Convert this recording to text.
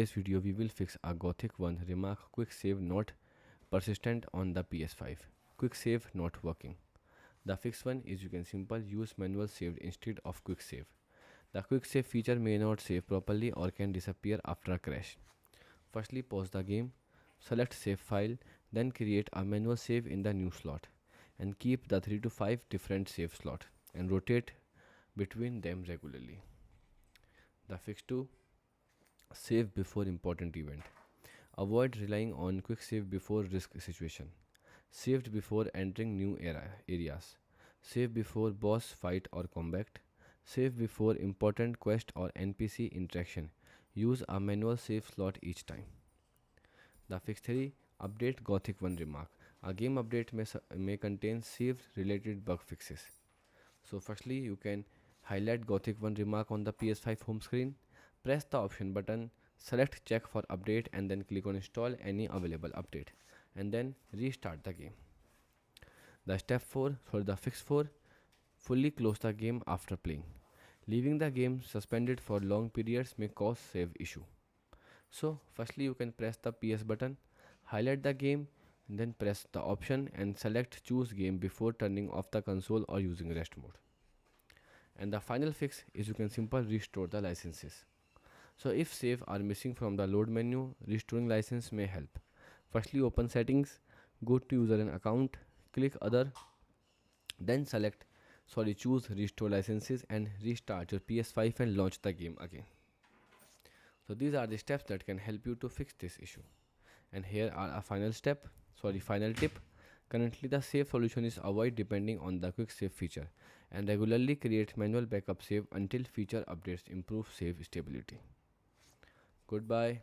this video we will fix a Gothic 1 Remark Quicksave not persistent on the PS5. Quicksave not working. The fix one is you can simple use manual saved instead of Quicksave. The Quicksave feature may not save properly or can disappear after a crash. Firstly, pause the game, select save file, then create a manual save in the new slot and keep the 3 to 5 different save slots and rotate between them regularly. The fix 2, save before important event. Avoid relying on quick save before risk situation. Saved before entering new areas. Save before boss fight or combat. Save before important quest or NPC interaction. Use a manual save slot each time. The fix 3, update Gothic 1 remark. A game update may contain saved related bug fixes. So firstly you can highlight Gothic 1 remark on the PS5 home screen. Press the option button, select check for update and then click on install any available update and then restart the game. The fix 4, fully close the game after playing. Leaving the game suspended for long periods may cause save issue. So firstly you can press the PS button, highlight the game and then press the option and select choose game before turning off the console or using rest mode. And the final fix is you can simply restore the licenses. So if save are missing from the load menu, restoring license may help. Firstly open settings, go to user and account, click other, then choose restore licenses and restart your PS5 and launch the game again. So these are the steps that can help you to fix this issue. And here are a final tip. Currently the save solution is avoid depending on the quick save feature and regularly create manual backup save until feature updates improve save stability. Goodbye.